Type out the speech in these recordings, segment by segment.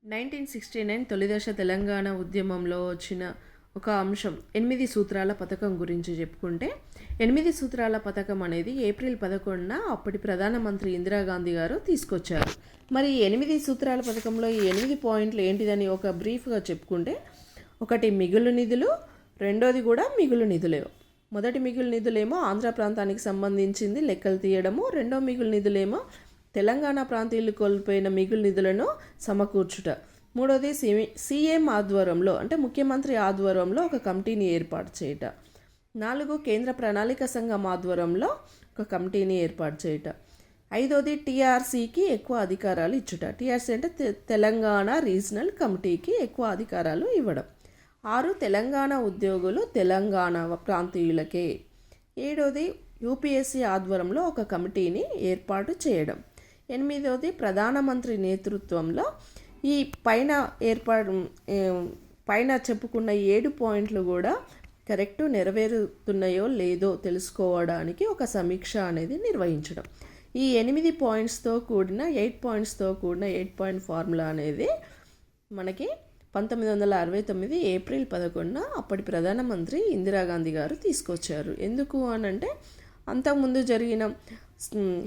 1969 తొలిదశ తెలంగాణ ఉద్యమంలో వచ్చిన ఒక అంశం 8 సూత్రాల పథకం గురించి చెప్పుకుంటే 8 సూత్రాల పథకం అనేది ఏప్రిల్ 11న అప్పటి ప్రధానమంత్రి ఇందిరాగాంధీ గారు తీసుకొచ్చారు. మరి ఈ 8 సూత్రాల పథకంలో ఈ 8 పాయింట్లు ఏంటిదని ఒక బ్రీఫ్గా చెప్పుకుంటే, ఒకటి మిగులు నిధులు, రెండోది కూడా మిగులు నిధులే. మొదటి మిగులు నిధులేమో ఆంధ్ర ప్రాంతానికి సంబంధించింది లెక్కలు తీయడము, రెండో మిగులు నిధులేమో తెలంగాణ ప్రాంతీయులు కోల్పోయిన మిగులు నిధులను సమకూర్చుట, మూడోది సీఎం ఆధ్వర్యంలో అంటే ముఖ్యమంత్రి ఆధ్వర్యంలో ఒక కమిటీని ఏర్పాటు చేయుట, 4 కేంద్ర ప్రణాళిక సంఘం ఆధ్వర్యంలో ఒక కమిటీని ఏర్పాటు చేయుట, 5వది టీఆర్సీకి ఎక్కువ అధికారాలు ఇచ్చుట. టీఆర్సీ అంటే తెలంగాణ రీజనల్ కమిటీకి ఎక్కువ అధికారాలు ఇవ్వడం. 6 తెలంగాణ ఉద్యోగులు తెలంగాణ ప్రాంతీయులకే. 7వది యూపీఎస్సీ ఆధ్వర్యంలో ఒక కమిటీని ఏర్పాటు చేయడం. 8వది ప్రధానమంత్రి నేతృత్వంలో ఈ పైన చెప్పుకున్న 7 పాయింట్లు కూడా కరెక్ట్ నెరవేరుతున్నాయో లేదో తెలుసుకోవడానికి ఒక సమీక్ష అనేది నిర్వహించడం. ఈ 8 పాయింట్స్తో కూడిన 8 పాయింట్స్తో కూడిన 8 పాయింట్ ఫార్ములా అనేది మనకి 1969 ఏప్రిల్ 11న అప్పటి ప్రధానమంత్రి ఇందిరాగాంధీ గారు తీసుకొచ్చారు. ఎందుకు అనంటే అంతకుముందు జరిగిన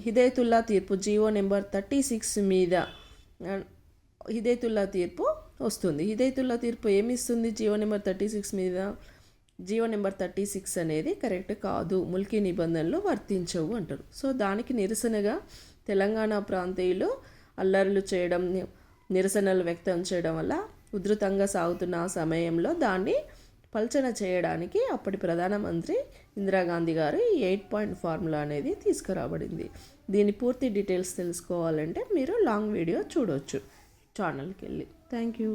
హిదయతుల్లా తీర్పు జీవో నెంబర్ 36 మీద హిదయతుల్లా తీర్పు వస్తుంది. హిదయతుల్లా తీర్పు ఏమిస్తుంది? జీవో నెంబర్ 36 మీద జీవో నెంబర్ 36 అనేది కరెక్ట్ కాదు, ముల్కీ నిబంధనలు వర్తించవు అంటారు. సో దానికి నిరసనగా తెలంగాణ ప్రాంతీయులు అల్లర్లు చేయడం, నిరసనలు వ్యక్తం చేయడం వల్ల ఉధృతంగా సాగుతున్న ఆ సమయంలో దాన్ని పల్చన చేయడానికి అప్పటి ప్రధానమంత్రి ఇందిరాగాంధీ గారు ఈ 8 పాయింట్ ఫార్ములా అనేది తీసుకురాబడింది. దీని పూర్తి డీటెయిల్స్ తెలుసుకోవాలంటే మీరు లాంగ్ వీడియో చూడవచ్చు ఛానల్కి వెళ్ళి. Thank you.